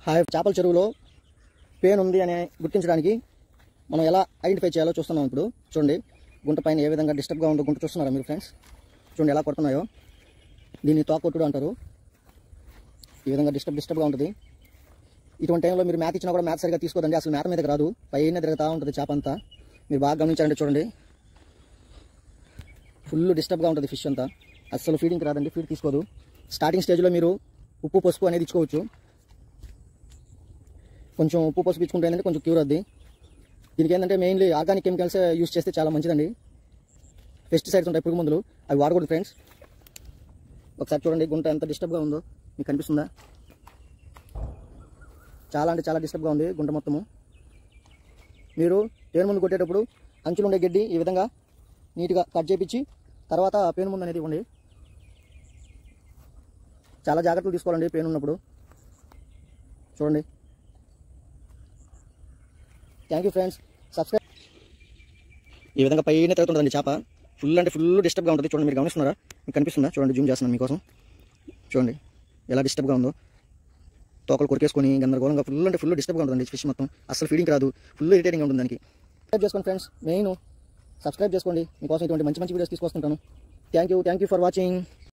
Hi, చేపల చెరువులో pain ఉంది అని గుర్తించడానికి మనం ఎలా ఐడెంటిఫై చేయాలో చూస్తున్నాం. ఇప్పుడు చూడండి, గుంట పైన ఏ విధంగా డిస్టర్బ్గా ఉందో గుంట చూస్తున్నారా మీరు ఫ్రెండ్స్? చూడండి ఎలా కొడుతున్నాయో. దీన్ని తోకొట్టుడు అంటారు. ఈ విధంగా డిస్టర్బ్గా ఉంటుంది. ఇటువంటి టైంలో మీరు మ్యాథ్ ఇచ్చినా కూడా మ్యాథ్ సరిగా తీసుకోదండి. అసలు మ్యాథ్ మీదకి రాదు, పైన తిరుగుతూ ఉంటుంది చేప అంతా. మీరు బాగా గమనించాలంటే చూడండి, ఫుల్ డిస్టర్బ్గా ఉంటుంది ఫిష్ అంతా. అసలు ఫీడింగ్కి రాదండి, ఫీడ్ తీసుకోదు. స్టార్టింగ్ స్టేజ్లో మీరు ఉప్పు పసుపు అనేది ఇచ్చుకోవచ్చు. కొంచెం ఉప్పు పసుపు ఇచ్చుకుంటే ఏంటంటే కొంచెం క్యూర్ అవుద్ది. దీనికి ఏంటంటే మెయిన్లీ ఆర్గానిక్ కెమికల్స్ యూస్ చేస్తే చాలా మంచిదండి. పెస్టిసైడ్స్ ఉంటాయి, పురుగు మందులు, అవి వాడకూడదు ఫ్రెండ్స్. ఒకసారి చూడండి గుంట ఎంత డిస్టర్బ్గా ఉందో మీకు కనిపిస్తుందా? చాలా అంటే చాలా డిస్టర్బ్గా ఉంది గుంట మొత్తము. మీరు పేను ముందు కొట్టేటప్పుడు అంచులు ఉండే గడ్డి ఈ విధంగా నీట్గా కట్ చేపించి తర్వాత పేను ముందు అనేది ఇవ్వండి. చాలా జాగ్రత్తలు తీసుకోవాలండి పేను ఉన్నప్పుడు. చూడండి. Thank you friends. సబ్స్క్రైబ్. ఈ విధంగా పైన తిరుగుతుందండి చేప. ఫుల్ అంటే ఫుల్ డిస్టర్బ్గా ఉంటుంది. చూడండి, మీరు గమనిస్తున్నారా? మీకు కనిపిస్తుందా? చూడండి, జూమ్ చేస్తున్నాను మీకోసం. చూడండి ఎలా డిస్టర్బ్గా ఉందో. తోకలు కొరికేసుకొని గందరగోళంగా ఫుల్ అంటే ఫుల్ డిస్టర్బ్గా ఉంటుందండి ఫిష్ మొత్తం. అసలు ఫీడింగ్ రాదు, ఫుల్ ఇరిటేటింగ్గా ఉంటుంది దానికి. సబ్స్క్రైబ్ చేసుకోండి ఫ్రెండ్స్. మెయిన్ సబ్స్క్రైబ్ చేసుకోండి. మీకోసం ఇటువంటి మంచి మంచి వీడియోస్ తీసుకొస్తుంటాను. Thank you for watching.